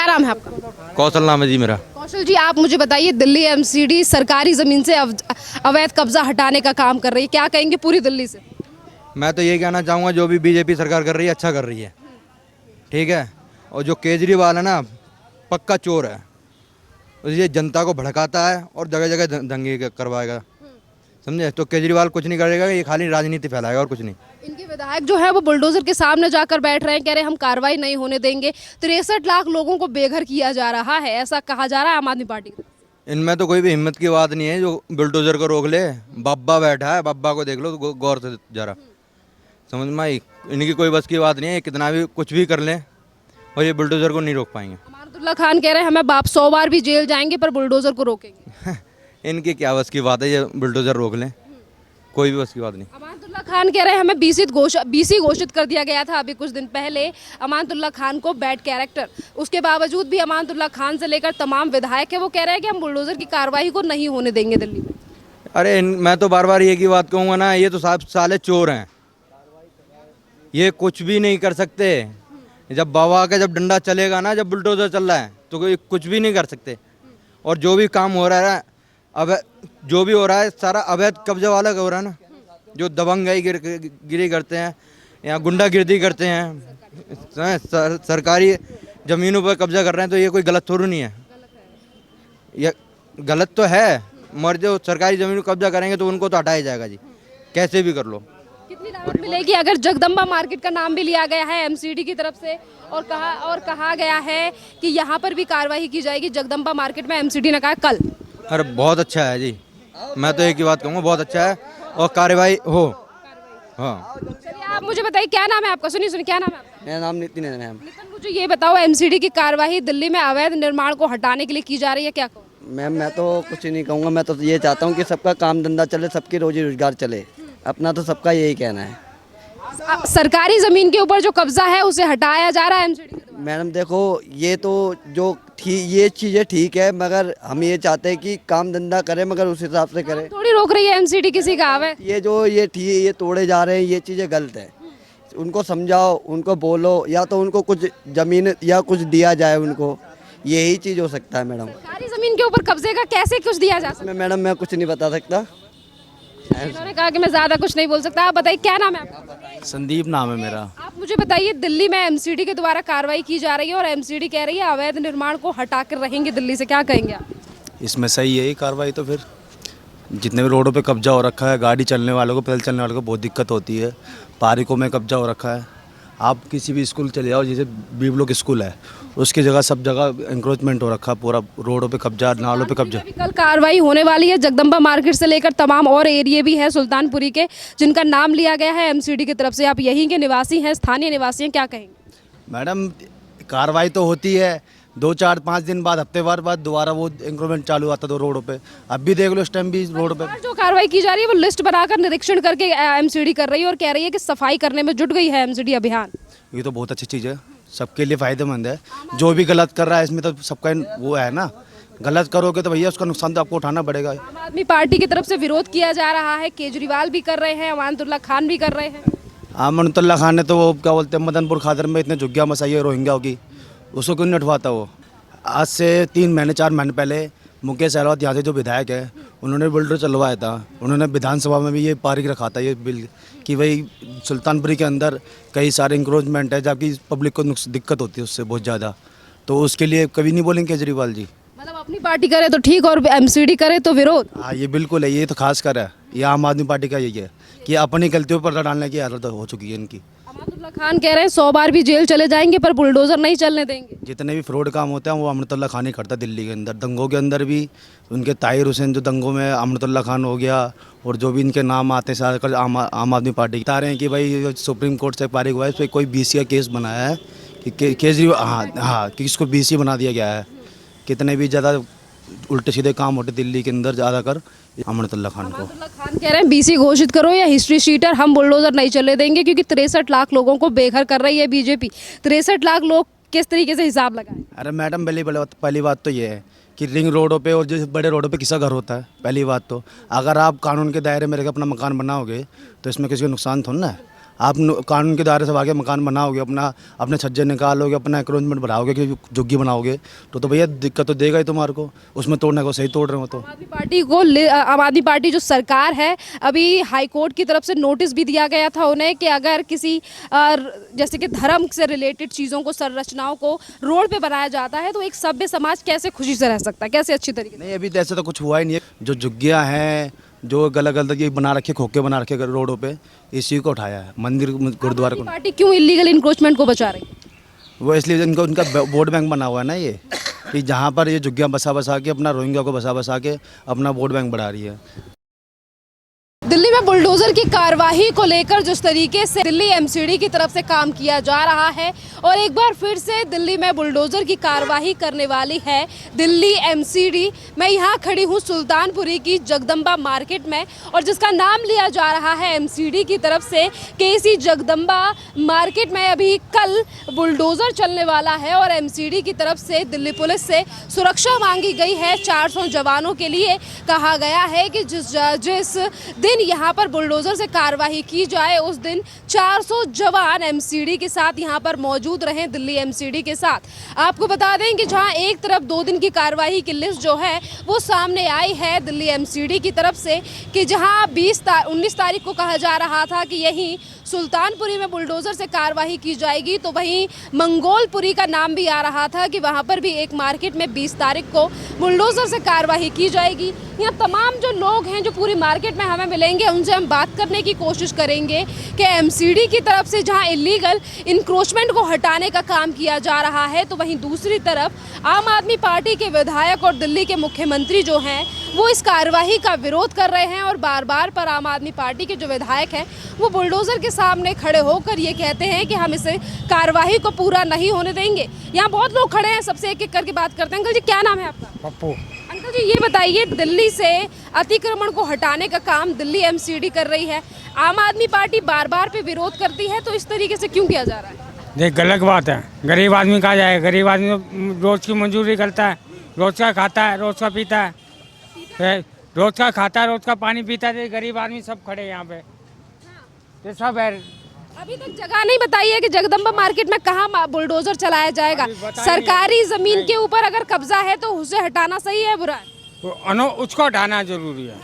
क्या नाम है आपका? कौशल नाम है जी मेरा। कौशल जी, आप मुझे बताइए, दिल्ली एमसीडी सरकारी ज़मीन से अवैध कब्जा हटाने का काम कर रही है, क्या कहेंगे पूरी दिल्ली से? मैं तो ये कहना चाहूँगा जो भी बीजेपी सरकार कर रही है अच्छा कर रही है, ठीक है। और जो केजरीवाल है ना, पक्का चोर है। ये जनता को भड़काता है और जगह जगह दंगे करवाएगा, समझे। तो केजरीवाल कुछ नहीं करेगा, ये खाली राजनीति फैलाएगा और कुछ नहीं। इनके विधायक जो है वो बुलडोजर के सामने जाकर बैठ रहे हैं, कह रहे हैं हम कार्रवाई नहीं होने देंगे। 63 लाख लोगों को बेघर किया जा रहा है, ऐसा कहा जा रहा है आम आदमी पार्टी की तरफ से। इनमें तो कोई भी हिम्मत की बात नहीं है जो बुलडोजर को रोक ले। बब्बा बैठा है, बब्बा को देख लो तो गौर से जरा, समझ में आई। इनकी कोई बस की बात नहीं है, कितना भी कुछ भी कर लें और ये बुलडोजर को नहीं रोक पाएंगे। अमानतुल्लाह खान कह रहे हैं हमें बाप 100 बार भी जेल जाएंगे पर बुलडोजर को रोकेंगे। इनकी क्या बस की बात है, ये बुलडोजर रोक लें, कोई भी बस की बात नहीं। अमानतुल्लाह खान कह रहे हैं हमें बीसी घोषित कर दिया गया था अभी कुछ दिन पहले अमानतुल्लाह खान को बैड कैरेक्टर। उसके बावजूद भी अमानतुल्लाह खान से लेकर तमाम विधायक है वो कह रहे हैं कि हम बुलडोजर की कार्रवाई को नहीं होने देंगे दिल्ली में। अरे मैं तो बार बार ये की बात कहूँगा ना, ये तो साले चोर हैं, ये कुछ भी नहीं कर सकते। जब बाबा का जब डंडा चलेगा ना, जब बुलडोजर चल रहा है तो कोई कुछ भी नहीं कर सकते। और जो भी काम हो रहा है अब, जो भी हो रहा है सारा अवैध कब्जा वाला का हो रहा है ना। जो दबंगाई गिरी करते हैं या गुंडागिर्दी करते हैं, सरकारी ज़मीनों पर कब्जा कर रहे हैं, तो ये कोई गलत थोड़ी नहीं है। ये गलत तो है, मगर जो सरकारी ज़मीन पर कब्जा करेंगे तो उनको तो हटाया जाएगा जी, कैसे भी कर लो। कितनी राहत मिलेगी अगर जगदम्बा मार्केट का नाम भी लिया गया है एमसीडी की तरफ से और कहा गया है कि यहाँ पर भी कार्रवाई की जाएगी। जगदम्बा मार्केट में एमसीडी ने कहा कल। अरे बहुत अच्छा है जी, मैं तो एक ही बात कहूँगा, बहुत अच्छा है और कार्रवाई हो। हाँ चलिए, आप मुझे बताइए क्या नाम है आपका? सुनिए क्या नाम है आपका? मेरा नाम नितिन है मैम। नितिन, मुझे ये बताओ, एमसीडी की कार्रवाई दिल्ली में अवैध निर्माण को हटाने के लिए की जा रही है, क्या कहो? मैम मैं तो कुछ नहीं कहूँगा, मैं तो ये चाहता हूँ कि सबका काम धंधा चले, सबकी रोजी रोजगार चले, अपना तो सबका यही कहना है। सरकारी जमीन के ऊपर जो कब्जा है उसे हटाया जा रहा है एमसीडी के द्वारा। मैडम देखो, ये तो जो ये चीज़ें ठीक है, मगर हम ये चाहते हैं कि काम धंधा करें मगर उस हिसाब से करें। थोड़ी रोक रही है एमसीडी किसी का अवैध। ये तोड़े जा रहे हैं, ये चीज़ें गलत है। उनको समझाओ, उनको बोलो, या तो उनको कुछ ज़मीन या कुछ दिया जाए उनको, यही चीज़ हो सकता है मैडम। सरकारी जमीन के ऊपर कब्जे का कैसे कुछ दिया जा सकता है? मैडम मैं कुछ नहीं बता सकता। उन्होंने कहा कि मैं ज्यादा कुछ नहीं बोल सकता। आप बताइए क्या नाम है आपका? संदीप नाम है मेरा। आप मुझे बताइए, दिल्ली में एमसीडी के द्वारा कार्रवाई की जा रही है और एमसीडी कह रही है अवैध निर्माण को हटाकर रहेंगे दिल्ली से, क्या कहेंगे आप? इसमें सही है ये कार्रवाई। तो फिर जितने भी रोडों पे कब्जा हो रखा है, गाड़ी चलने वालों को, पैदल चलने वालों को बहुत दिक्कत होती है। पार्कों में कब्जा हो रखा है। आप किसी भी स्कूल चले जाओ, जैसे बी ब्लॉक स्कूल है, उसकी जगह सब जगह इंक्रोचमेंट हो रखा है, पूरा रोडों पे कब्जा, नालों पे कब्जा। कल कार्रवाई होने वाली है। जगदम्बा मार्केट से लेकर तमाम और एरिया भी है सुल्तानपुरी के जिनका नाम लिया गया है एमसीडी की तरफ से। आप यहीं के निवासी हैं, स्थानीय निवासी हैं, क्या कहेंगे? मैडम कार्रवाई तो होती है, 2 4 5 दिन बाद, हफ्ते भर बाद दोबारा वो इंक्रोचमेंट चालू आता था रोडों पे। अब भी देख लो, इस टाइम भी रोड पे जो कार्रवाई की जा रही है वो लिस्ट बनाकर निरीक्षण करके एमसीडी कर रही है और कह रही है कि सफाई करने में जुट गई है एमसीडी अभियान। ये तो बहुत अच्छी चीज़ है, सबके लिए फ़ायदेमंद है। जो भी गलत कर रहा है इसमें तो सबका वो है ना, गलत करोगे तो भैया उसका नुकसान तो आपको उठाना पड़ेगा। आम आदमी पार्टी की तरफ से विरोध किया जा रहा है, केजरीवाल भी कर रहे हैं, अमानतुल्लाह खान भी कर रहे हैं। अमानतुल्लाह खान ने तो वो क्या बोलते हैं, मदनपुर खादर में इतने झुग्गियाँ मचाई है रोहिंग्या की, उसको क्यों नहीं उठवाता वो? आज से 3 महीने 4 महीने पहले मुकेश अहलावत यहाँ से जो विधायक है, उन्होंने बुलडोजर चलवाया था। उन्होंने विधानसभा में भी ये पारित रखा था ये बिल कि भाई सुल्तानपुरी के अंदर कई सारे इंक्रोचमेंट है, जबकि पब्लिक को दिक्कत होती है उससे बहुत ज़्यादा। तो उसके लिए कभी नहीं बोलेंगे केजरीवाल जी। मतलब अपनी पार्टी करे तो ठीक और एमसीडी करे तो विरोध। हाँ ये बिल्कुल है, ये तो खास कर है, ये आम आदमी पार्टी का यही है कि अपनी गलतियों पर डालने की आदत हो चुकी है इनकी। अमानतुल्लाह खान कह रहे हैं 100 बार भी जेल चले जाएंगे पर बुलडोजर नहीं चलने देंगे। जितने भी फ्रॉड काम होते हैं वो अमृतुल्लाह खान ही करता है दिल्ली के अंदर। दंगों के अंदर भी उनके ताहिर हुसैन जो दंगों में, अमृतुल्लाह खान हो गया, और जो भी इनके नाम आते हैं सारे आम आदमी पार्टी बता रहे हैं कि भाई सुप्रीम कोर्ट से पारित हुआ है, इस पर कोई बीसी का केस बनाया है कि केजरीवाल, हाँ कि इसको बीसी बना दिया गया है। कितने भी ज़्यादा उल्टे सीधे काम होते दिल्ली के अंदर ज़्यादातर अमृतुल्लाह खान को। अमानतुल्लाह खान कह रहे हैं बीसी घोषित करो या हिस्ट्री शीटर, हम बुलडोजर नहीं चलने देंगे क्योंकि 63 लाख लोगों को बेघर कर रही है बीजेपी। 63 लाख लोग किस तरीके से हिसाब लगाएं? अरे मैडम पहली बात तो ये है कि रिंग रोडों पे और जो बड़े रोडों पे किसका घर होता है? पहली बात तो अगर आप कानून के दायरे में रहकर अपना मकान बनाओगे तो इसमें किसी को नुकसान थोड़ा ना है। आप कानून के दायरे से आगे मकान बनाओगे, अपना अपने छज्जे निकालोगे, अपना एक्रोचमेंट बढ़ाओगे कि झुग्गी बनाओगे, तो भैया दिक्कत तो देगा ही तुम्हारे को। उसमें तोड़ने को सही तोड़ रहे हो तो। आम आदमी पार्टी जो सरकार है, अभी हाई कोर्ट की तरफ से नोटिस भी दिया गया था उन्हें कि अगर किसी जैसे कि धर्म से रिलेटेड चीज़ों को, संरचनाओं को रोड पे बनाया जाता है तो एक सभ्य समाज कैसे खुशी से रह सकता है, कैसे अच्छी तरीके से। नहीं, अभी तो ऐसे तो कुछ हुआ ही नहीं है। जो झुग्गियाँ हैं, जो गलत गलत ये बना रखे, खोखे बना रखे रोडों पे, इसी को उठाया है। मंदिर गुरुद्वारा को पार्टी क्यों इलीगल इंक्रोचमेंट को बचा रही है? वो इसलिए इनको उनका वोट बैंक बना हुआ है ना ये, कि जहाँ पर ये झुग्गियाँ बसा के अपना रोहिंग्या को बसा के अपना वोट बैंक बढ़ा रही है। दिल्ली में बुलडोजर की कार्यवाही को लेकर जिस तरीके से दिल्ली एमसीडी की तरफ से काम किया जा रहा है, और एक बार फिर से दिल्ली में बुलडोजर की कार्यवाही करने वाली है दिल्ली एमसीडी। मैं यहाँ खड़ी हूँ सुल्तानपुरी की जगदम्बा मार्केट में, और जिसका नाम लिया जा रहा है एमसीडी की तरफ से कि इसी जगदम्बा मार्केट में अभी कल बुलडोजर चलने वाला है, और एमसीडी की तरफ से दिल्ली पुलिस से सुरक्षा मांगी गई है। 400 जवानों के लिए कहा गया है कि जिस दिन यहाँ पर बुलडोजर से कार्यवाही की जाए उस दिन 400 जवान एमसीडी के साथ यहाँ पर मौजूद रहें, दिल्ली एमसीडी के साथ। आपको बता दें कि जहाँ एक तरफ 2 दिन की कार्यवाही की लिस्ट जो है वो सामने आई है दिल्ली एमसीडी की तरफ से, कि जहाँ 19 तारीख को कहा जा रहा था कि यहीं सुल्तानपुरी में बुलडोजर से कार्यवाही की जाएगी, तो वहीं मंगोलपुरी का नाम भी आ रहा था कि वहाँ पर भी एक मार्केट में 20 तारीख को बुलडोजर से कार्यवाही की जाएगी। यहाँ तमाम जो लोग हैं जो पूरी मार्केट में हमें मिलेंगे, उनसे हम बात करने की कोशिश करेंगे कि एमसीडी की तरफ से जहां इलीगल इंक्रोचमेंट को हटाने का काम किया जा रहा है, तो वहीं दूसरी तरफ आम आदमी पार्टी के विधायक और दिल्ली के मुख्यमंत्री जो हैं वो इस कार्यवाही का विरोध कर रहे हैं, और बार बार पर आम आदमी पार्टी के जो विधायक हैं वो बुलडोजर के सामने खड़े होकर ये कहते हैं कि हम इसे कार्यवाही को पूरा नहीं होने देंगे। यहाँ बहुत लोग खड़े हैं, सबसे एक एक करके बात करते हैं। अंकल जी, क्या नाम है आपका? पप्पू। अंकल जी, ये बताइए, दिल्ली से अतिक्रमण को हटाने का काम दिल्ली एमसीडी कर रही है, आम आदमी पार्टी बार बार पे विरोध करती है, तो इस तरीके से क्यों किया जा रहा है? देख, गलत बात है। गरीब आदमी कहाँ जाए? गरीब आदमी तो रोज की मंजूरी करता है, रोज का खाता है, रोज का पीता है, रोज का खाता है, रोज का पानी पीता है। गरीब आदमी सब खड़े हैं यहाँ पे, ये सब है। अभी तक जगह नहीं बताई है कि जगदम्बा मार्केट में कहाँ बुलडोजर चलाया जाएगा। सरकारी जमीन के ऊपर अगर कब्जा है तो उसे हटाना सही है, बुरा है? उसको हटाना जरूरी है।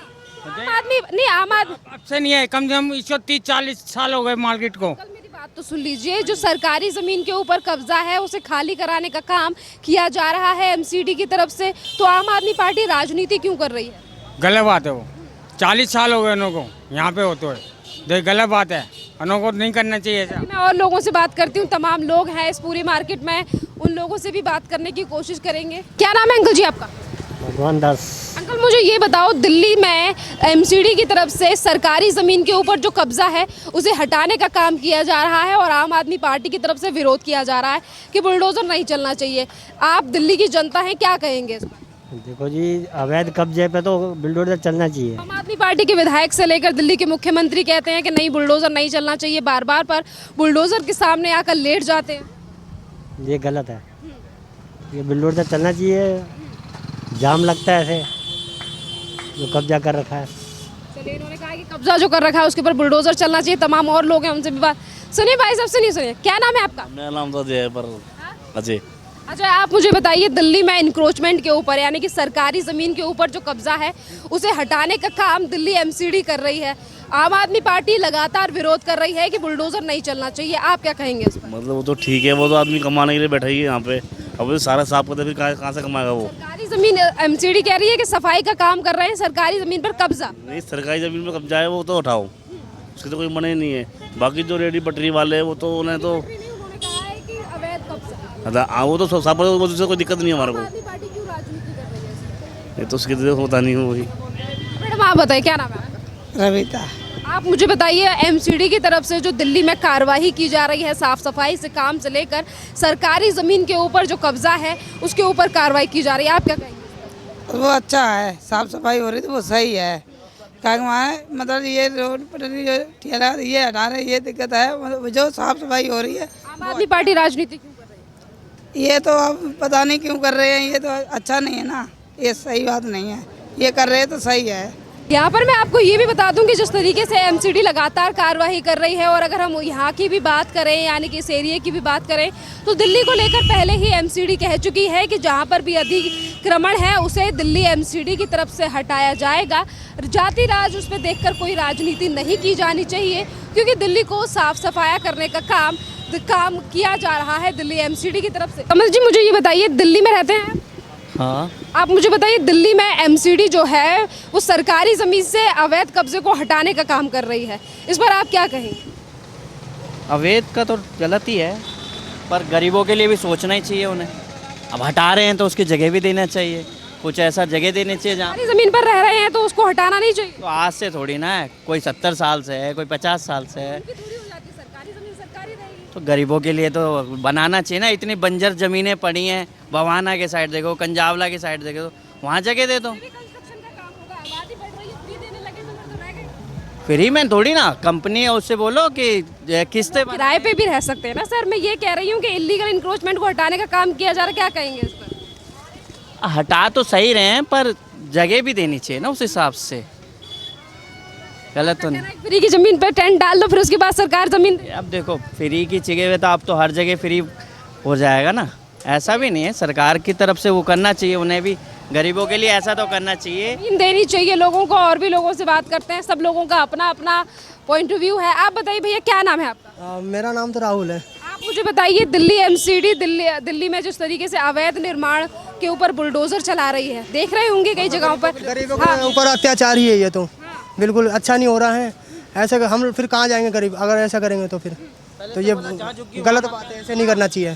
आम आदमी अब से नहीं है, कम से कम 30-40 साल हो गए मार्केट को। मेरी बात तो सुन लीजिए, जो सरकारी जमीन के ऊपर कब्जा है उसे खाली कराने का काम किया जा रहा है एमसीडी की तरफ से, तो आम आदमी पार्टी राजनीति क्यों कर रही है? गलत बात है। वो 40 साल हो गए उन को यहाँ पे होते हुए। देख, गलत बात है, उनको नहीं करना चाहिए। मैं और लोगों से बात करती हूँ, तमाम लोग हैं इस पूरी मार्केट में, उन लोगों से भी बात करने की कोशिश करेंगे। क्या नाम है अंकल जी आपका? भगवान दास। अंकल, मुझे ये बताओ, दिल्ली में एमसीडी की तरफ से सरकारी ज़मीन के ऊपर जो कब्जा है उसे हटाने का काम किया जा रहा है, और आम आदमी पार्टी की तरफ से विरोध किया जा रहा है कि बुलडोजर नहीं चलना चाहिए। आप दिल्ली की जनता हैं, क्या कहेंगे इस पर? देखो जी, अवैध कब्जे पे तो बुलडोजर चलना चाहिए। आम आदमी पार्टी के विधायक से लेकर दिल्ली के मुख्यमंत्री कहते हैं कि नहीं, बुलडोजर नहीं चलना चाहिए, बार बार पर बुलडोजर के सामने आकर लेट जाते हैं। ये गलत है, ये बुलडोजर चलना चाहिए। जाम लगता है ऐसे जो कब्जा कर रखा है। चलिए, इन्होंने कहा कि कब्जा जो कर रखा है उसके ऊपर बुलडोजर चलना चाहिए। तमाम और लोग हैं, उनसे भी बात सुनिए। भाई साहब सुनिए, सुनिए, क्या नाम है आपका? मेरा नाम तो अजय है, पर अजय। अच्छा, आप मुझे बताइए, दिल्ली में इंक्रोचमेंट के ऊपर यानी कि सरकारी ज़मीन के ऊपर जो कब्जा है उसे हटाने का काम दिल्ली एमसीडी कर रही है, आम आदमी पार्टी लगातार विरोध कर रही है कि बुलडोजर नहीं चलना चाहिए, आप क्या कहेंगे इस पर? मतलब वो तो ठीक है, वो तो आदमी कमाने के लिए बैठा ही है यहाँ पे। अब वो सारा साफ करते फिर कहाँ से कमाएगा वो? सरकारी ज़मीन, एमसीडी कह रही है कि सफाई का काम कर रहे हैं, सरकारी ज़मीन पर कब्जा। नहीं, सरकारी ज़मीन पे कब्जा है वो तो उठाओ, उसकी तो कोई मना नहीं है। बाकी जो रेडी पटरी वाले हैं वो तो उन्हें तो वो तो साफ, उससे कोई दिक्कत नहीं है हमारे को। ये तो उसकी तो होता नहीं है वही। मैडम, आप बताइए, क्या नाम है? रविता। आप मुझे बताइए, एमसीडी की तरफ से जो दिल्ली में कार्यवाही की जा रही है, साफ सफाई से काम से लेकर सरकारी ज़मीन के ऊपर जो कब्जा है उसके ऊपर कार्रवाई की जा रही है, आप क्या कहेंगे? वो अच्छा है, साफ सफाई हो रही तो वो सही है। क्या वहाँ मतलब ये रोड पर जो ठेला ये हटा रहे, ये दिक्कत है। मतलब जो साफ सफाई हो रही है। आम आदमी पार्टी राजनीति क्यों कर रही है? ये तो अब पता नहीं क्यों कर रहे हैं, ये तो अच्छा नहीं है ना, ये सही बात नहीं है। ये कर रहे हैं तो सही है, यहाँ पर मैं आपको ये भी बता दूं कि जिस तरीके से एमसीडी लगातार कार्रवाई कर रही है, और अगर हम यहाँ की भी बात करें यानी कि इस एरिया की भी बात करें, तो दिल्ली को लेकर पहले ही एमसीडी कह चुकी है कि जहाँ पर भी अतिक्रमण है उसे दिल्ली एमसीडी की तरफ से हटाया जाएगा। जाति राज उस पर देखकर कोई राजनीति नहीं की जानी चाहिए, क्योंकि दिल्ली को साफ सफाया करने का काम किया जा रहा है दिल्ली एमसीडी की तरफ से। कमल जी, मुझे ये बताइए, दिल्ली में रहते हैं हाँ, आप, मुझे बताइए दिल्ली में एमसीडी जो है वो सरकारी ज़मीन से अवैध कब्जे को हटाने का काम कर रही है, इस पर आप क्या कहेंगे? अवैध का तो गलत ही है, पर गरीबों के लिए भी सोचना ही चाहिए उन्हें। अब हटा रहे हैं तो उसकी जगह भी देना चाहिए, कुछ ऐसा जगह देनी चाहिए जहाँ। सरकारी ज़मीन पर रह रहे हैं तो उसको हटाना नहीं चाहिए। तो आज से थोड़ी ना है, कोई 70 साल से है, कोई 50 साल से है, थोड़ी हो जाती है, सरकारी ज़मीन सरकारी रहेगी। तो गरीबों के लिए तो बनाना चाहिए ना। इतनी बंजर ज़मीनें पड़ी हैं, भवाना के साइड देखो, कंजावला की साइड देखो, वहाँ जगह दे दो। कंस्ट्रक्शन का काम होगा, आबादी बढ़ रही है, फ्री देने लगे तो रह गए। फ्री में थोड़ी ना, कंपनी है उससे बोलो कि किस्तें किराए पे भी रह सकते हैं ना सर। मैं ये कह रही हूँ कि इलीगल इंक्रोचमेंट को हटाने का काम किया जा रहा है, क्या कहेंगे इस पर? हटा तो सही रहे हैं, पर जगह भी देनी चाहिए ना उस हिसाब से। गलत तो नहीं। फ्री की ज़मीन पे टेंट डाल दो, फिर उसके बाद सरकार ज़मीन दे। अब देखो, फ्री की जगह तो अब तो हर जगह फ्री हो जाएगा ना, ऐसा भी नहीं है। सरकार की तरफ से वो करना चाहिए, उन्हें भी गरीबों के लिए ऐसा तो करना चाहिए, ज़मीन देनी चाहिए लोगों को। और भी लोगों से बात करते हैं, सब लोगों का अपना अपना पॉइंट ऑफ व्यू है। आप बताइए भैया, क्या नाम है आपका? मेरा नाम तो राहुल है। आप मुझे बताइए, दिल्ली एमसीडी दिल्ली में जिस तरीके से अवैध निर्माण के ऊपर बुलडोजर चला रही है, देख रहे होंगे कई जगहों पर। गरीबों के ऊपर अत्याचार ही है ये, तो बिल्कुल अच्छा नहीं हो रहा है। ऐसे हम फिर कहाँ जाएंगे गरीब, अगर ऐसा करेंगे तो फिर तो ये गलत बात है, ऐसे नहीं करना चाहिए।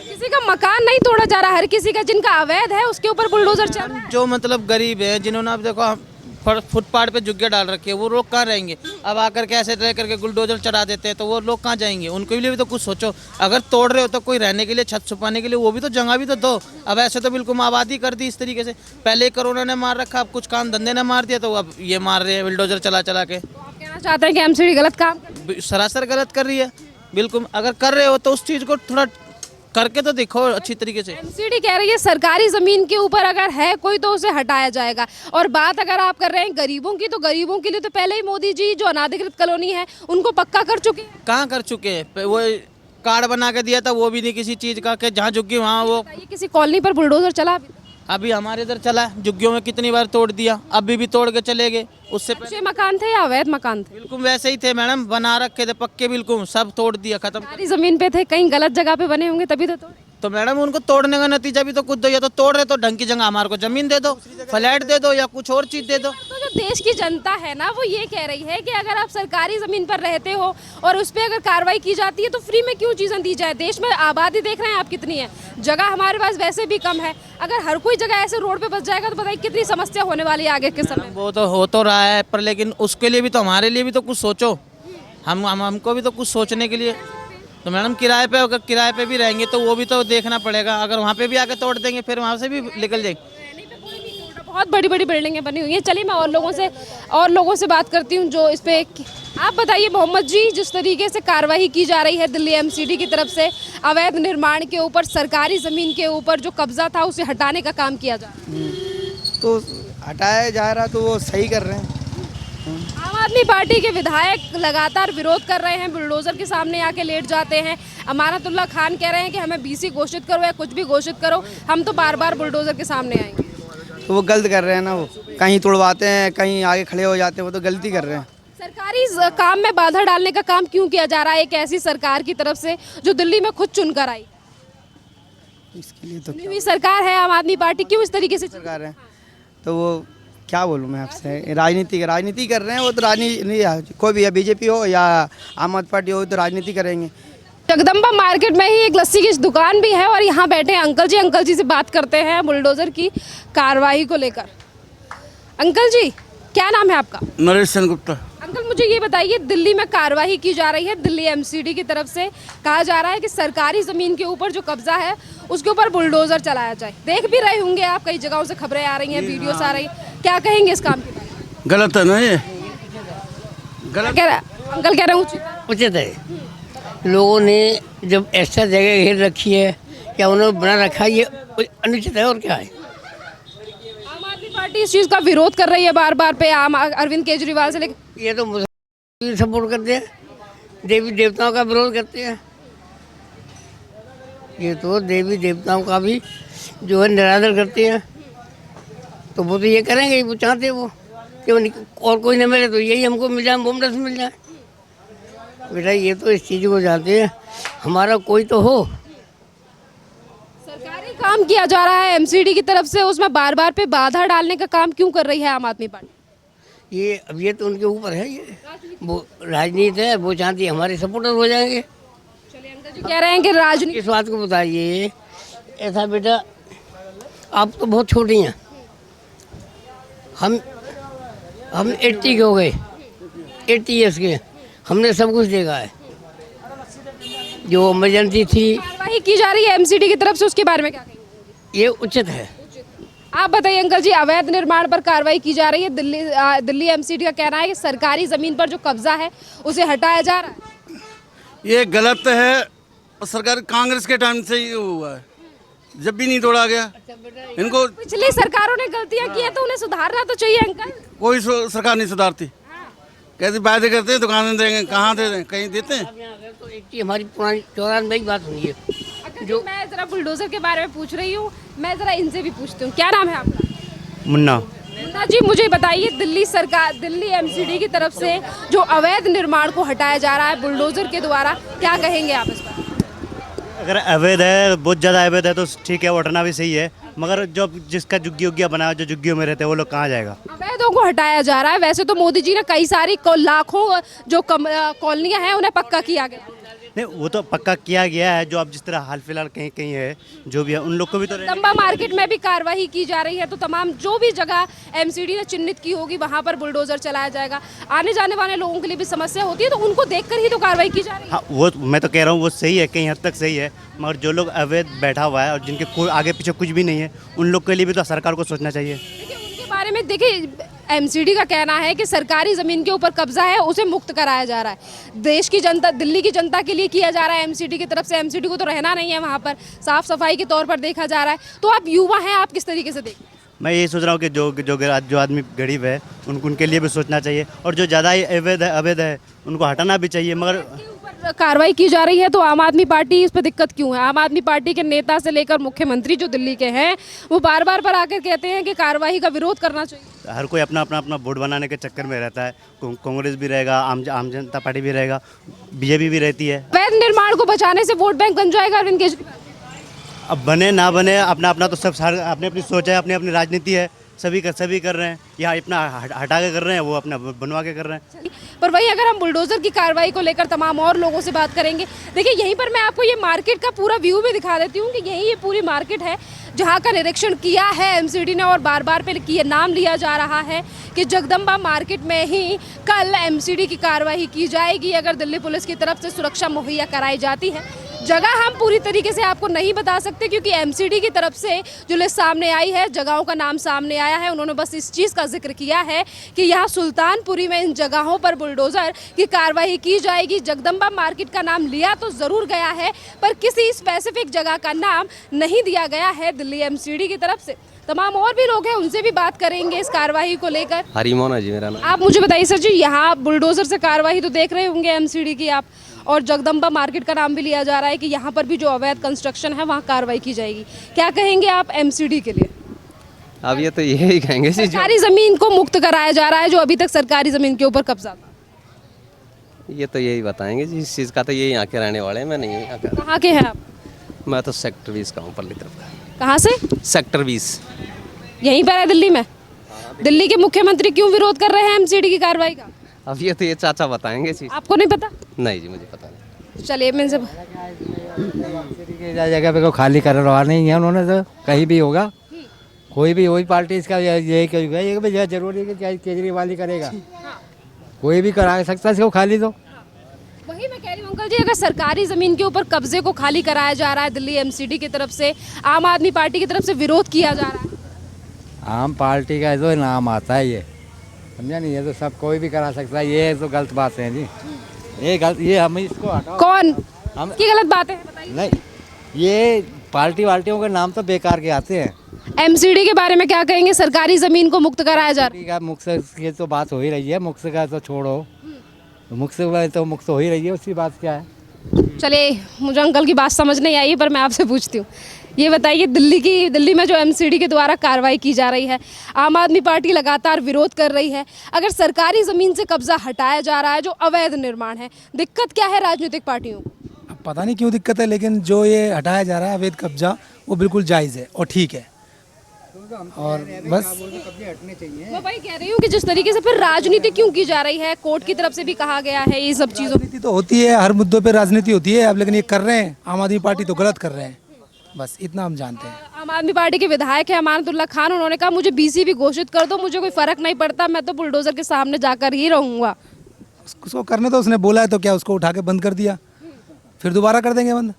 किसी का मकान नहीं तोड़ा जा रहा, हर किसी का जिनका अवैध है उसके ऊपर बुलडोजर चल रहा है। जो मतलब गरीब है, जिन्होंने अब देखो फुटपाथ पे झुग्गियाँ डाल रखी है, वो लोग कहाँ रहेंगे? अब आकर के ऐसे रह करके बुलडोजर चढ़ा देते हैं, तो वो लोग कहाँ जाएंगे? उनके लिए भी तो कुछ सोचो। अगर तोड़ रहे हो तो कोई रहने के लिए, छत छुपाने के लिए वो भी तो जगह भी तो दो। अब ऐसे तो बिल्कुल आबादी कर दी इस तरीके से। पहले कोरोना ने मार रखा, अब कुछ काम धंधे ने मार दिया, तो अब ये मार रहे हैं बुलडोजर चला चला के। तो आप कहना चाहते हैं कि एमसीडी गलत काम कर रही है? सरासर गलत कर रही है बिल्कुल। अगर कर रहे हो तो उस चीज़ को थोड़ा करके तो दिखो अच्छी तरीके से। एमसीडी कह रही है सरकारी जमीन के ऊपर अगर है कोई तो उसे हटाया जाएगा। और बात अगर आप कर रहे हैं गरीबों की, तो गरीबों के लिए तो पहले ही मोदी जी जो अनाधिकृत कॉलोनी है उनको पक्का कर चुके हैं। कहाँ कर चुके हैं? वो कार्ड बना के दिया था, वो भी नहीं किसी चीज़ का, कि जहाँ झुग्गी वहाँ वो। किसी कॉलोनी पर बुलडोजर चला अभी हमारे इधर चला, झुग्गियों में कितनी बार तोड़ दिया, अभी भी तोड़ के चले गए। उससे अच्छे मकान थे या अवैध मकान थे? बिल्कुल वैसे ही थे मैडम, बना रखे थे पक्के, बिल्कुल सब तोड़ दिया, खत्म। सारी जमीन पे थे, कहीं गलत जगह पे बने होंगे तभी तो तोड़े। तो मैडम उनको तोड़ने का नतीजा भी तो खुद दो, या तो तोड़ रहे तो ढंग की जगह हमारे को जमीन दे दो, फ्लैट दे दो, या कुछ और चीज दे दो। तो जो देश की जनता है ना, वो ये कह रही है कि अगर आप सरकारी जमीन पर रहते हो और उस पर अगर कार्रवाई की जाती है तो फ्री में क्यों चीजें दी जाए? देश में आबादी देख रहे हैं आप कितनी है, जगह हमारे पास वैसे भी कम है। अगर हर कोई जगह ऐसे रोड पे बच जाएगा तो बताइए कितनी समस्या होने वाली है आगे के समय। वो तो हो तो रहा है, पर लेकिन उसके लिए भी तो, हमारे लिए भी तो कुछ सोचो। हमको भी तो कुछ सोचने के लिए। तो मैडम किराए पे, अगर किराए पे भी रहेंगे तो वो भी तो देखना पड़ेगा। अगर वहाँ पे भी आके तोड़ देंगे फिर वहाँ से भी निकल जाएंगे। बहुत बड़ी बड़ी बिल्डिंगें बनी हुई हैं। चलिए मैं और लोगों से बात करती हूँ जो इस पे। आप बताइए मोहम्मद जी, जिस तरीके से कार्रवाई की जा रही है दिल्ली एमसीडी की तरफ से अवैध निर्माण के ऊपर, सरकारी ज़मीन के ऊपर जो कब्जा था उसे हटाने का काम किया जा रहा है, तो हटाया जा रहा, तो वो सही कर रहे हैं। आम आदमी पार्टी के विधायक लगातार विरोध कर रहे हैं, बुलडोजर के सामने आके लेट जाते हैं। अमानतुल्लाह खान कह रहे हैं कि हमें बीसी घोषित करो या कुछ भी घोषित करो, हम तो बार बार बुलडोजर के सामने आएंगे। तो वो गलत कर रहे हैं ना, वो कहीं तोड़वाते हैं, कहीं आगे खड़े हो जाते हैं, वो तो गलती कर रहे हैं। सरकारी काम में बाधा डालने का काम क्यों किया जा रहा है एक ऐसी सरकार की तरफ से जो दिल्ली में खुद चुनकर आई? इसके लिए तो चुनी हुई सरकार है आम आदमी पार्टी, क्यों इस तरीके से सरकार है, तो वो क्या बोलूँ मैं आपसे, राजनीति कर रहे हैं वो तो। राजनीति कोई भी है, बीजेपी हो या आम आदमी पार्टी हो, तो राजनीति करेंगे। जगदम्बा मार्केट में ही एक लस्सी की दुकान भी है और यहाँ बैठे अंकल जी से बात करते हैं बुलडोजर की कार्रवाई को लेकर। अंकल जी, क्या नाम है आपका? नरेश सेन गुप्ता। अंकल मुझे ये बताइए, दिल्ली में कार्रवाई की जा रही है दिल्ली एमसीडी की तरफ से, कहा जा रहा है कि सरकारी जमीन के ऊपर जो कब्जा है उसके ऊपर बुलडोजर चलाया जाए। देख भी रहे होंगे आप, कई जगहों से खबरें आ रही हैं, वीडियोस आ रही हैं, क्या कहेंगे इस काम के? गलत है ना ये, गलत कह रहे अंकल कह रहे हैं उचित है। लोगों ने जब ऐसा जगह घेर रखी है या उन्होंने बना रखा है, ये अनुचित है और क्या है। आम आदमी पार्टी इस चीज का विरोध कर रही है बार बार पे आम अरविंद केजरीवाल से लेकर। ये तो मुसलमान सपोर्ट करते हैं, देवी देवताओं का विरोध करते हैं। ये तो देवी देवताओं का भी जो है निरादर करते हैं, तो वो तो ये करेंगे, वो चाहते हैं वो कि और कोई न मिले तो यही हमको मिल जाए, बोमडस मिल जाए। बेटा ये तो इस चीज़ को जानते हैं, हमारा कोई तो हो। सरकारी काम किया जा रहा है एमसीडी की तरफ से, उसमें बार बार पे बाधा डालने का काम क्यों कर रही है आम आदमी पार्टी? ये अब ये तो उनके ऊपर है, ये वो राजनीति है, वो चाहती है हमारे सपोर्टर हो जाएंगे। चलिए अंकल जी कह रहे हैं कि राजनीति। इस बात को बताइए, ऐसा बेटा आप तो बहुत छोटी हैं, हम 80 के हो गए, 80 ईयर्स के, हमने सब कुछ देखा है। जो इमरजेंसी थी कार्रवाई की जा रही है एमसीडी की तरफ से, उसके बारे में क्या कहेंगे? ये उचित है। आप बताइए अंकल जी, अवैध निर्माण पर कार्रवाई की जा रही है। दिल्ली एमसीडी का कहना है कि सरकारी जमीन पर जो कब्जा है उसे हटाया जा रहा है। ये गलत है, और सरकार कांग्रेस के टाइम से ही हुआ है, जब भी नहीं तोड़ा गया। इनको पिछली सरकारों ने गलतियां की है तो उन्हें सुधारना तो चाहिए अंकल। कोई सरकार नहीं सुधारती, कहते वायदे करते हैं दुकान देंगे, कहाँ दे दें, कहीं देते हैं। तो एक चीज हमारी पुरानी 94 की बात हुई है। जो मैं जरा बुलडोजर के बारे में पूछ रही हूँ, मैं जरा इनसे भी पूछती हूँ, क्या नाम है आपका? मुन्ना। मुन्ना जी मुझे बताइए, दिल्ली सरकार, दिल्ली एमसीडी की तरफ से जो अवैध निर्माण को हटाया जा रहा है बुलडोजर के द्वारा, क्या कहेंगे आप इस पर? अगर अवैध है, बहुत ज़्यादा अवैध है तो ठीक है, वो हटना भी सही है, मगर जो जिसका झुग्गी उग्गिया बना, जो झुग्गियों में रहते हैं वो लोग कहाँ जाएगा? अवैधों को हटाया जा रहा है। वैसे तो मोदी जी ने कई सारी लाखों जो कॉलोनियां हैं उन्हें पक्का किया गया। नहीं, वो तो पक्का किया गया है, जो अब जिस तरह हाल फिलहाल कहीं कहीं है, जो भी है उन लोग को भी तो जगदम्बा मार्केट में भी कार्रवाई की जा रही है, तो तमाम जो भी जगह एमसीडी ने चिन्हित की होगी वहां पर बुलडोजर चलाया जाएगा। आने जाने वाले लोगों के लिए भी समस्या होती है, तो उनको देखकर ही तो कार्रवाई की जा रही है। हाँ, वो मैं तो कह रहा हूँ वो सही है, कहीं हद तक सही है, मगर जो लोग अवैध बैठा हुआ है और जिनके कोई आगे पीछे कुछ भी नहीं है, उन लोग के लिए भी तो सरकार को सोचना चाहिए। देखिए उनके बारे में, देखिए एमसीडी का कहना है कि सरकारी जमीन के ऊपर कब्जा है, उसे मुक्त कराया जा रहा है। देश की जनता, दिल्ली की जनता के लिए किया जा रहा है एमसीडी की तरफ से। एमसीडी को तो रहना नहीं है वहाँ पर, साफ सफाई के तौर पर देखा जा रहा है। तो आप युवा हैं, आप किस तरीके से देखते हैं? मैं यही सोच रहा हूँ कि जो आदमी गरीब है उनके लिए भी सोचना चाहिए, और जो ज़्यादा ही अवैध है उनको हटाना भी चाहिए। मगर कार्रवाई की जा रही है तो आम आदमी पार्टी इस पर दिक्कत क्यों है? आम आदमी पार्टी के नेता से लेकर मुख्यमंत्री जो दिल्ली के हैं, वो बार बार पर आकर कहते हैं कि कार्रवाई का विरोध करना चाहिए। हर कोई अपना वोट बनाने के चक्कर में रहता है। कांग्रेस भी रहेगा, आम जनता पार्टी भी रहेगा, बीजेपी भी रहती है। अवैध निर्माण को बचाने से वोट बैंक बन जाएगा अरविंद केजरीवाल? अब बने ना बने, अपना तो सब अपनी सोच है, अपनी राजनीति है, सभी कर रहे हैं। यहाँ अपना हटा के कर रहे हैं, वो अपना बनवा के कर रहे हैं। पर वही अगर हम बुलडोजर की कार्रवाई को लेकर तमाम और लोगों से बात करेंगे, देखिए यहीं पर मैं आपको ये मार्केट का पूरा व्यू भी दिखा देती हूँ कि यही ये पूरी मार्केट है जहाँ का निरीक्षण किया है एमसीडी ने, और बार बार पे नाम लिया जा रहा है कि जगदम्बा मार्केट में ही कल एमसीडी की कार्रवाई की जाएगी अगर दिल्ली पुलिस की तरफ से सुरक्षा मुहैया कराई जाती है। जगह हम पूरी तरीके से आपको नहीं बता सकते क्योंकि एमसीडी की तरफ से जो लिस्ट सामने आई है, जगहों का नाम सामने आया है, उन्होंने बस इस चीज़ का जिक्र किया है कि यहाँ सुल्तानपुरी में इन जगहों पर बुलडोजर की कार्रवाई की जाएगी। जगदम्बा मार्केट का नाम लिया तो ज़रूर गया है, पर किसी स्पेसिफिक जगह का नाम नहीं दिया गया है दिल्ली एमसीडी की तरफ से। तमाम और भी लोग हैं, उनसे भी बात करेंगे इस कार्रवाई को लेकर। हरिमोना जी मेरा नाम। आप मुझे बताइए सर जी, यहाँ बुलडोजर से कार्रवाई तो देख रहे होंगे एमसीडी की आप, और जगदम्बा मार्केट का नाम भी लिया जा रहा है कि यहाँ पर भी जो अवैध कंस्ट्रक्शन है वहाँ कार्रवाई की जाएगी। क्या कहेंगे आप एमसीडी के लिए? अब ये तो यही कहेंगे जी, सरकारी जमीन को मुक्त कराया जा रहा है जो अभी तक सरकारी जमीन के ऊपर कब्जा था। ये तो यही बताएंगे जी, इस चीज़ का तो यही यहाँ के रहने वाले हैं। मैं नहीं यहाँ का। कहाँ के हैं आप? मैं तो सेक्टर 20 का हूँ, परली तरफ का। कहाँ से? सेक्टर 20। यहीं पर है दिल्ली में? दिल्ली के मुख्यमंत्री क्यों विरोध कर रहे हैं एमसीडी की कार्रवाई का? अब ये तो ये चाचा बताएंगे जी। आपको नहीं पता? नहीं जी, मुझे पता नहीं। चलिए मैं से जगह पे को खाली करवा नहीं है उन्होंने, तो कहीं भी होगा, कोई भी वही पार्टी इसका यही कहेगा, ये भी जरूरी है कि केजरीवाल ही करेगा, कोई भी करा सकता है इसको खाली। तो वही मैं कह रही हूँ अंकल जी, अगर सरकारी जमीन के ऊपर कब्जे को खाली कराया जा रहा है दिल्ली एमसीडी की तरफ से, आम आदमी पार्टी की तरफ से विरोध किया जा रहा है। आम पार्टी का जो नाम आता है, ये समझा नहीं, ये तो सब कोई भी करा सकता है, ये तो गलत बात है जी, ये गलत, ये हम इसको हटाओ। कौन हम की गलत बात है बताइए? नहीं, ये पार्टी वाल्टियों के नाम तो बेकार के आते हैं। एमसीडी के बारे में क्या कहेंगे? सरकारी जमीन को मुक्त कराया जा रहा है। ठीक है, मुक्त की तो बात हो ही रही है, मुक्त का तो छोड़ो, मुक्त हो ही रही है, उसकी बात क्या है। चलिए, मुझे अंकल की बात समझ नहीं आई, पर मैं आपसे पूछती हूँ, ये बताइए, दिल्ली में जो एमसीडी के द्वारा कार्रवाई की जा रही है, आम आदमी पार्टी लगातार विरोध कर रही है। अगर सरकारी ज़मीन से कब्जा हटाया जा रहा है, जो अवैध निर्माण है, दिक्कत क्या है राजनीतिक पार्टियों को? अब पता नहीं क्यों दिक्कत है, लेकिन जो ये हटाया जा रहा है अवैध कब्जा, वो बिल्कुल जायज़ है और ठीक है। और बस मैं वही कह रही हूँ कि जिस तरीके से फिर राजनीति क्यों की जा रही है, कोर्ट की तरफ से भी कहा गया है, ये सब चीज़ों राजनीति तो होती है, हर मुद्दों पे राजनीति होती है। अब लेकिन ये कर रहे हैं आम आदमी पार्टी तो गलत कर रहे हैं, बस इतना हम जानते हैं। आम आदमी पार्टी के विधायक है अमानतुल्लाह खान, उन्होंने कहा मुझे बीसी भी घोषित कर दो, मुझे कोई फर्क नहीं पड़ता, मैं तो बुलडोजर के सामने जाकर ही रहूंगा। उसको करने तो उसने बोला है, तो क्या उसको उठा के बंद कर दिया, फिर दोबारा कर देंगे बंद,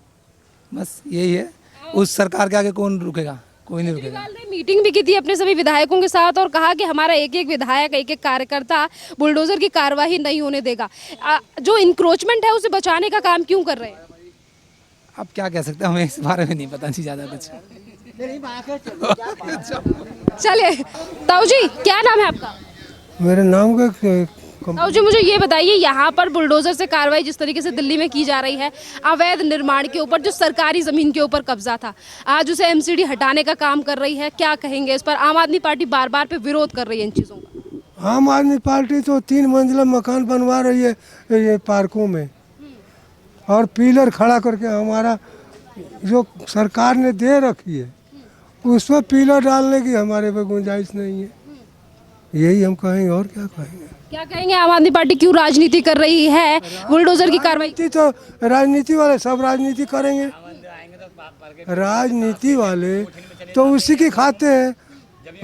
बस यही है। उस सरकार के आगे कौन रुकेगा? कोई नहीं रुकेगा। केजरीवाल ने मीटिंग भी की थी अपने सभी विधायकों के साथ और कहा कि हमारा एक एक विधायक, एक एक कार्यकर्ता बुलडोजर की कार्रवाई नहीं होने देगा। जो इंक्रोचमेंट है उसे बचाने का काम क्यों कर रहे हैं? अब क्या कह सकते हैं, हमें इस बारे में नहीं पता, नहीं ज़्यादा कुछ। चलिए, ताऊ जी क्या नाम है आपका? मेरे नाम का ताऊ जी मुझे ये बताइए, यहाँ पर बुलडोजर से कार्रवाई जिस तरीके से दिल्ली में की जा रही है, अवैध निर्माण के ऊपर, जो सरकारी जमीन के ऊपर कब्जा था, आज उसे एमसीडी हटाने का काम कर रही है, क्या कहेंगे इस पर? आम आदमी पार्टी बार बार पे विरोध कर रही है इन चीज़ों का। आम आदमी पार्टी तो 3 मंजिला मकान बनवा रही है ये पार्कों में, और पिलर खड़ा करके हमारा जो सरकार ने दे रखी है उस पर पिलर डालने की हमारे पे गुंजाइश नहीं है। यही हम कहेंगे, और क्या कहेंगे? क्या कहेंगे, आम आदमी पार्टी क्यों राजनीति कर रही है बुलडोजर की कार्रवाई? तो राजनीति वाले सब राजनीति करेंगे, राजनीति वाले तो उसी की खाते हैं,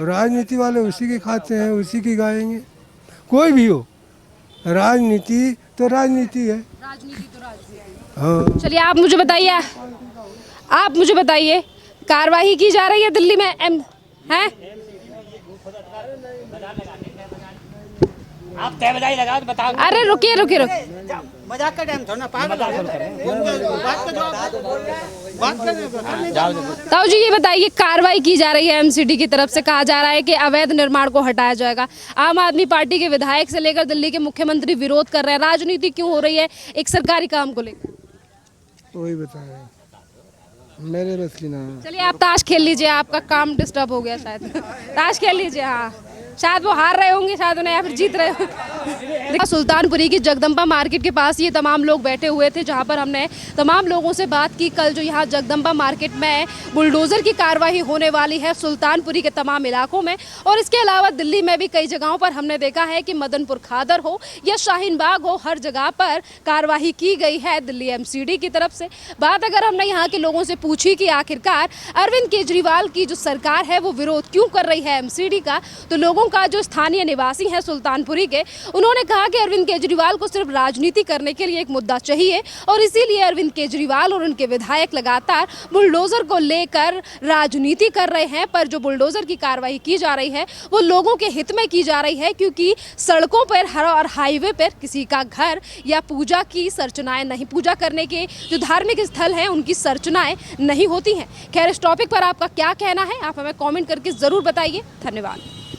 राजनीति वाले उसी की खाते हैं, उसी की गाएंगे। कोई भी हो, राजनीति तो राजनीति है। हाँ। चलिए, आप मुझे बताइए, कार्रवाई की जा रही है दिल्ली में हैं? आप तय बजाई लगाओ तो बताओ। अरे रुकिए, मजाक का टाइम थोड़ा ना, पागल ताऊ जी ये बताइए, कार्रवाई की जा रही है एमसीडी की तरफ से, कहा जा रहा है कि अवैध निर्माण को हटाया जाएगा। आम आदमी पार्टी के विधायक से लेकर दिल्ली के मुख्यमंत्री विरोध कर रहे हैं, राजनीति क्यों हो रही है एक सरकारी काम को लेकर? वही बताए, मेरे बस की ना। चलिए, आप ताश खेल लीजिए, आपका काम डिस्टर्ब हो गया शायद। ताश खेल लीजिए, हाँ, शायद वो हार रहे होंगे, शायद उन्हें, या फिर जीत रहे होंगे। सुल्तानपुरी की जगदम्बा मार्केट के पास ये तमाम लोग बैठे हुए थे, जहां पर हमने तमाम लोगों से बात की। कल जो यहाँ जगदम्बा मार्केट में बुलडोजर की कार्रवाई होने वाली है सुल्तानपुरी के तमाम इलाकों में, और इसके अलावा दिल्ली में भी कई जगहों पर हमने देखा है कि मदनपुर खादर हो या शाहीन बाग हो, हर जगह पर कार्रवाई की गई है दिल्ली एमसीडी की तरफ से। बात अगर हमने यहाँ के लोगों से पूछी कि आखिरकार अरविंद केजरीवाल की जो सरकार है वो विरोध क्यों कर रही है एमसीडी का, तो लोगों का जो स्थानीय निवासी हैं सुल्तानपुरी के, उन्होंने कहा कि अरविंद केजरीवाल को सिर्फ राजनीति करने के लिए एक मुद्दा चाहिए, और इसीलिए अरविंद केजरीवाल और उनके विधायक लगातार बुलडोजर को लेकर राजनीति कर रहे हैं। पर जो बुलडोजर की कार्रवाई की जा रही है वो लोगों के हित में की जा रही है, क्योंकि सड़कों पर और हाईवे पर किसी का घर या पूजा की संरचनाएं नहीं, पूजा करने के जो धार्मिक स्थल हैं उनकी संरचनाएं नहीं होती हैं। खैर, इस टॉपिक पर आपका क्या कहना है आप हमें कमेंट करके ज़रूर बताइए। धन्यवाद।